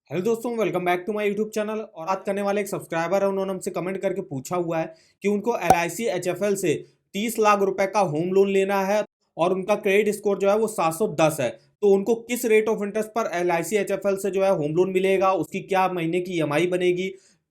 Hello दोस्तों, welcome back to my YouTube channel. और बात करने वाले एक सब्सक्राइबर है, उन्होंने हमसे कमेंट करके पूछा हुआ है कि उनको LIC HFL से 30 लाख रुपए का होम लोन लेना है और उनका क्रेडिट स्कोर जो है वो 710 है। तो उनको किस रेट ऑफ इंटरेस्ट पर LIC HFL से जो है होम लोन मिलेगा, उसकी क्या महीने की EMI बनेगी,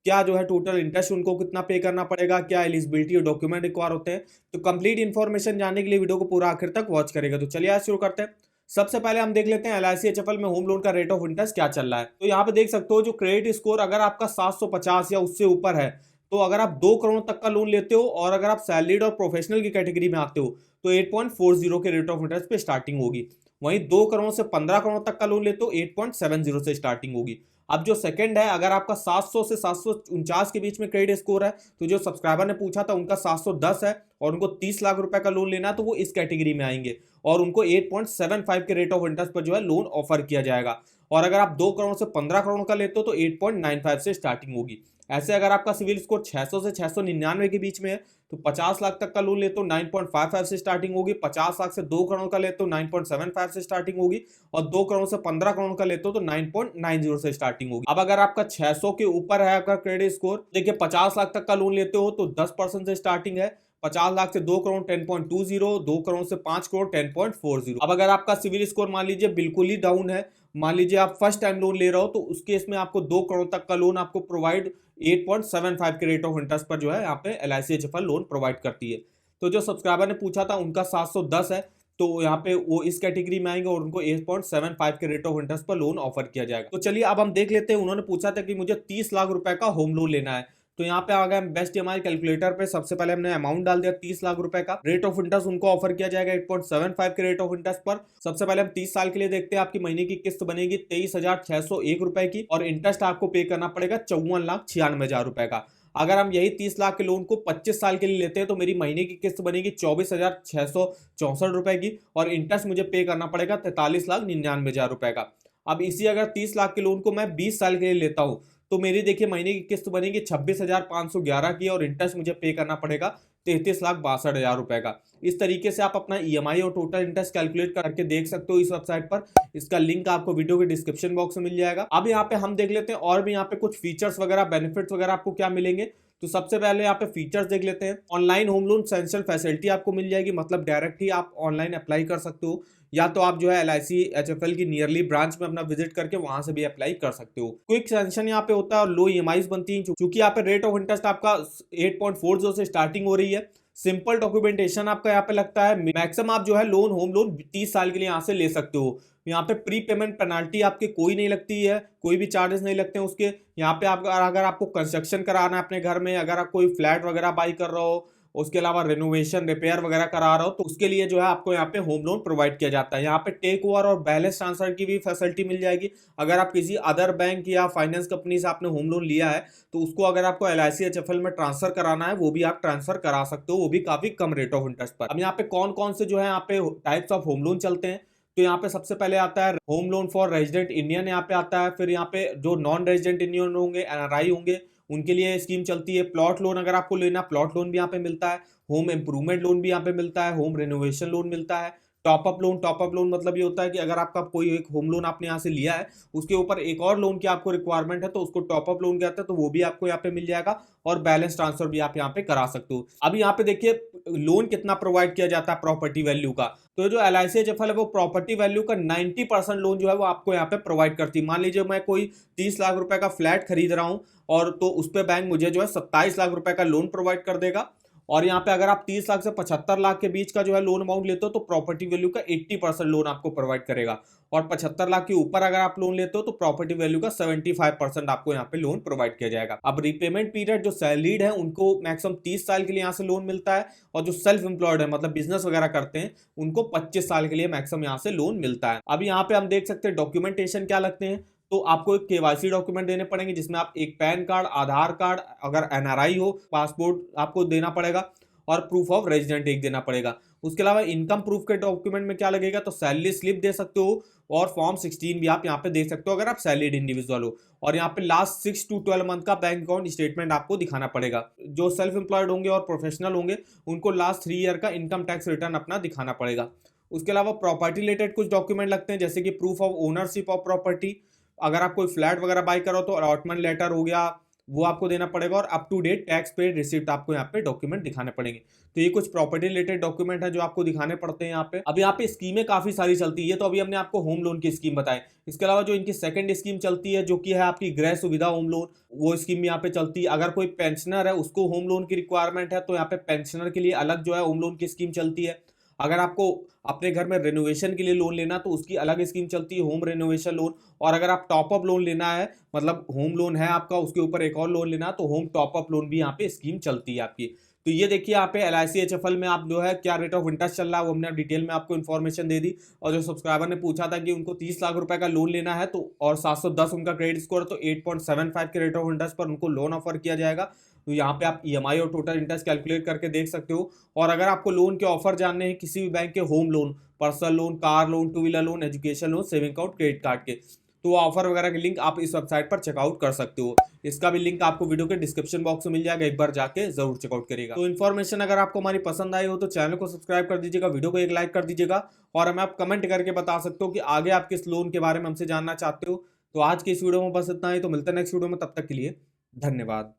क्या जो है टोटल इंटरेस्ट उनको कितना पे करना पड़ेगा, क्या एलिजिबिलिटी डॉक्यूमेंट रिक्वायर होते हैं। तो कंप्लीट इन्फॉर्मेशन जानने के लिए वीडियो को पूरा आखिर तक वॉच करेगा। तो चलिए आज शुरू करते हैं। सबसे पहले हम देख लेते हैं LIC HFL में होम लोन का रेट ऑफ इंटरेस्ट क्या चल रहा है। तो यहाँ पे देख सकते हो जो क्रेडिट स्कोर अगर आपका 750 या उससे ऊपर है, तो अगर आप 2 करोड़ तक का लोन लेते हो और अगर आप सैलरीड और प्रोफेशनल की कैटेगरी में आते हो तो 8.40 के रेट ऑफ इंटरेस्ट पे स्टार्टिंग होगी। वहीं 2 करोड़ से 15 करोड़ तक का लोन लेते हो 8.70 से स्टार्टिंग होगी। अब जो सेकंड है, अगर आपका 700 से 749 के बीच में क्रेडिट स्कोर है, तो जो सब्सक्राइबर ने पूछा था उनका 710 है और उनको 30 लाख रुपए का लोन लेना है, तो वो इस कैटेगरी में आएंगे और उनको 8.75 के रेट ऑफ इंटरेस्ट पर जो है लोन ऑफर किया जाएगा। और अगर आप 2 करोड़ से 15 करोड़ का लेते हो तो 8.95 से स्टार्टिंग होगी। ऐसे अगर आपका सिविल स्कोर 600 से 699 के बीच में है तो 50 लाख तक का लोन लेते हो 9.55 से स्टार्टिंग होगी। 50 लाख से 2 करोड़ का लेते हो 9.75 से स्टार्टिंग होगी और 2 करोड़ से 15 करोड़ का लेते हो तो 9.90 से स्टार्टिंग होगी। अब अगर आपका 600 के ऊपर है आपका क्रेडिट स्कोर, देखिए 50 लाख तक का लोन लेते हो तो 10% से स्टार्टिंग है। 50 लाख से 2 करोड़ 10.20, 2 करोड़ से 5 करोड़ 10.40। अब अगर आपका सिविल स्कोर मान लीजिए बिल्कुल ही डाउन है, मान लीजिए आप फर्स्ट टाइम लोन ले रहे हो, तो उस केस में आपको 2 करोड़ तक का लोन आपको प्रोवाइड 8.75 के रेट ऑफ इंटरेस्ट पर जो है यहाँ पे LIC HFL लोन प्रोवाइड करती है। तो जो सब्सक्राइबर ने पूछा था उनका 710 है, तो यहाँ पे वो इस कैटेगरी में आएंगे और उनको 8.75 के रेट ऑफ इंटरेस्ट पर लोन ऑफर किया जाएगा। तो चलिए अब हम देख लेते हैं। उन्होंने पूछा था कि मुझे 30 लाख रुपए का होम लोन लेना है। तो यहाँ पे आ गए हम बेस्ट EMI कैलकुलेटर पे। सबसे पहले हमने अमाउंट डाल दिया 30 लाख रुपए का। रेट ऑफ इंटरेस्ट उनको ऑफर किया जाएगा 8.75 के रेट ऑफ इंटरेस्ट पर। सबसे पहले हम 30 साल के लिए देखते हैं। आपकी महीने की किस्त बनेगी 23,601 रुपए की और इंटरेस्ट आपको पे करना पड़ेगा 54,96,000 रुपए का। अगर हम यही 30 लाख के लोन को 25 साल के लिए लेते हैं तो मेरी महीने की किस्त बनेगी 24,664 रुपए की और इंटरेस्ट मुझे पे करना पड़ेगा 43,99,000 रुपए का। अब इसी अगर 30 लाख के लोन को मैं 20 साल के लिए लेता हूं तो मेरी देखिए महीने की किस्त बनेगी 26,511 की और इंटरेस्ट मुझे पे करना पड़ेगा 33,62,000 रुपए का। इस तरीके से आप अपना EMI और टोटल इंटरेस्ट कैलकुलेट करके देख सकते हो इस वेबसाइट पर। इसका लिंक आपको वीडियो के डिस्क्रिप्शन बॉक्स में मिल जाएगा। अब यहाँ पे हम देख लेते हैं और भी यहाँ पे कुछ फीचर्स वगैरह, बेनिफिट्स वगैरह आपको क्या मिलेंगे। तो सबसे पहले यहाँ पे फीचर्स देख लेते हैं। Online home loan sanction facility आपको मिल जाएगी, मतलब डायरेक्ट ही आप ऑनलाइन अप्लाई कर सकते हो, या तो आप जो है LIC HFL की नियरली ब्रांच में अपना विजिट करके वहां से भी अप्लाई कर सकते हो। क्विक सैंक्शन यहाँ पे होता है और लो EMIs बनती है, क्योंकि यहाँ पे रेट ऑफ इंटरेस्ट आपका 8.40 से स्टार्टिंग हो रही है। सिंपल डॉक्यूमेंटेशन आपका यहाँ पे लगता है। मैक्सिमम आप जो है लोन होम लोन 30 साल के लिए यहाँ से ले सकते हो। यहाँ पे प्री पेमेंट पेनाल्टी आपके कोई नहीं लगती है, कोई भी चार्जेस नहीं लगते हैं उसके। यहाँ पे आप अगर आपको कंस्ट्रक्शन कराना है अपने घर में, अगर आप कोई फ्लैट वगैरह बाई कर रहे हो, उसके अलावा रेनोवेशन रिपेयर वगैरह करा रहा हो, तो उसके लिए जो है आपको यहाँ पे होम लोन प्रोवाइड किया जाता है। यहाँ पे टेक ओवर और बैलेंस ट्रांसफर की भी फैसिलिटी मिल जाएगी। अगर आप किसी अदर बैंक या फाइनेंस कंपनी से आपने होम लोन लिया है तो उसको अगर आपको LIC HFL में ट्रांसफर कराना है वो भी आप ट्रांसफर करा सकते हो, वो भी काफी कम रेट ऑफ इंटरेस्ट पर। अब यहाँ पे कौन कौन से जो है यहाँ पे टाइप्स ऑफ होम लोन चलते हैं। तो यहाँ पे सबसे पहले आता है home loan for resident Indian, यहाँ पे आता है। फिर यहाँ पे जो नॉन रेजिडेंट इंडियन होंगे, NRI होंगे, उनके लिए स्कीम चलती है। प्लॉट लोन अगर आपको लेना, प्लॉट लोन भी यहाँ पे मिलता है। होम इंप्रूवमेंट लोन भी यहाँ पे मिलता है। होम रेनोवेशन लोन मिलता है। टॉप अप लोन मतलब ये होता है कि अगर आपका कोई एक होम लोन आपने यहाँ से लिया है, उसके ऊपर एक और लोन की आपको रिक्वायरमेंट है तो उसको टॉप अप लोन कहते हैं, तो वो भी आपको यहाँ पे मिल जाएगा। और बैलेंस ट्रांसफर भी आप यहाँ पे करा सकते हो। अब यहाँ पे देखिए लोन कितना प्रोवाइड किया जाता है प्रॉपर्टी वैल्यू का। तो जो LIC HFL है वो प्रॉपर्टी वैल्यू का 90% लोन जो है वो आपको यहाँ पे प्रोवाइड करती है। मान लीजिए मैं कोई 30 लाख रुपए का फ्लैट खरीद रहा हूँ और तो उस पे बैंक मुझे जो है 27 लाख रुपए का लोन प्रोवाइड कर देगा। और यहाँ पे अगर आप 30 लाख से 75 लाख के बीच का जो है लोन अमाउंट लेते हो तो प्रॉपर्टी वैल्यू का 80% लोन आपको प्रोवाइड करेगा। और 75 लाख के ऊपर अगर आप लोन लेते हो तो प्रॉपर्टी वैल्यू का 75% आपको यहाँ पे लोन प्रोवाइड किया जाएगा। अब रिपेमेंट पीरियड जो सैलरीड है उनको मैक्सिमम 30 साल के लिए यहाँ से लोन मिलता है और जो सेल्फ एम्प्लॉयड है मतलब बिजनेस वगैरह करते हैं उनको 25 साल के लिए मैक्सिमम यहाँ से लोन मिलता है। अब यहाँ पे हम देख सकते हैं डॉक्यूमेंटेशन क्या लगते हैं। तो आपको एक KYC डॉक्यूमेंट देने पड़ेंगे जिसमें आप एक पैन कार्ड, आधार कार्ड, अगर NRI हो पासपोर्ट आपको देना पड़ेगा और प्रूफ ऑफ रेजिडेंट एक देना पड़ेगा। उसके अलावा इनकम प्रूफ के डॉक्यूमेंट में क्या लगेगा, तो सैलरी स्लिप दे सकते हो और फॉर्म 16 भी आप यहाँ पे दे सकते हो अगर आप सैलरीड इंडिविजुअल हो। और यहाँ पे लास्ट 6 to 12 मंथ का बैंक अकाउंट स्टेटमेंट आपको दिखाना पड़ेगा। जो सेल्फ एम्प्लॉयड होंगे और प्रोफेशनल होंगे उनको लास्ट 3 ईयर का इनकम टैक्स रिटर्न अपना दिखाना पड़ेगा। उसके अलावा प्रॉपर्टी रिलेटेड कुछ डॉक्यूमेंट लगते हैं जैसे कि proof of ownership of property, अगर आप कोई फ्लैट वगैरह बाई करो तो अलॉटमेंट लेटर हो गया, वो आपको देना पड़ेगा, और up to date tax paid receipt आपको यहाँ पे डॉक्यूमेंट दिखाने पड़ेंगे। तो ये कुछ प्रॉपर्टी रिलेटेड डॉक्यूमेंट है जो आपको दिखाने पड़ते हैं यहाँ पे। अब यहाँ पे स्कीमें काफी सारी चलती है, ये तो अभी हमने आपको होम लोन की स्कीम बताई। इसके अलावा जो इनकी सेकंड स्कीम चलती है जो कि है आपकी गृह सुविधा होम लोन, वो स्कीम यहाँ पे चलती है। अगर कोई पेंशनर है उसको होम लोन की रिक्वायरमेंट है तो यहाँ पे पेंशनर के लिए अलग जो है होम लोन की स्कीम चलती है। अगर आपको अपने घर में रेनोवेशन के लिए लोन लेना तो उसकी अलग स्कीम चलती है, होम रेनोवेशन लोन। और अगर आप टॉप अप लोन लेना है, मतलब होम लोन है आपका उसके ऊपर एक और लोन लेना, तो होम टॉप अप लोन भी यहाँ पे स्कीम चलती है आपकी। तो ये देखिए यहाँ पे LIC HFL में आप जो है क्या रेट ऑफ इंटरेस्ट चल रहा है वो हमने डिटेल में आपको इन्फॉर्मेशन दे दी। और जो सब्सक्राइबर ने पूछा था कि उनको 30 लाख रुपए का लोन लेना है तो और 710 उनका क्रेडिट स्कोर, तो 8.75 के रेट ऑफ इंटरेस्ट पर उनको लोन ऑफर किया जाएगा। तो यहाँ पे आप EMI और टोटल इंटरेस्ट कैलकुलेट करके देख सकते हो। और अगर आपको लोन के ऑफर जानने हैं किसी भी बैंक के, home loan, personal loan, car loan, two wheeler loan, education loan, saving account, credit card के, तो ऑफर वगैरह के लिंक आप इस वेबसाइट पर चेकआउट कर सकते हो। इसका भी लिंक आपको वीडियो के डिस्क्रिप्शन बॉक्स में मिल जाएगा, एक बार जाके जरूर चेकआउट करिएगा। तो इन्फॉर्मेशन अगर आपको हमारी पसंद आई हो तो चैनल को सब्सक्राइब कर दीजिएगा, वीडियो को एक लाइक कर दीजिएगा, और हमें आप कमेंट करके बता सकते हो कि आगे आप किस लोन के बारे में हमसे जानना चाहते हो। तो आज की इस वीडियो में बस इतना ही, तो मिलते हैं नेक्स्ट वीडियो में, तब तक के लिए धन्यवाद।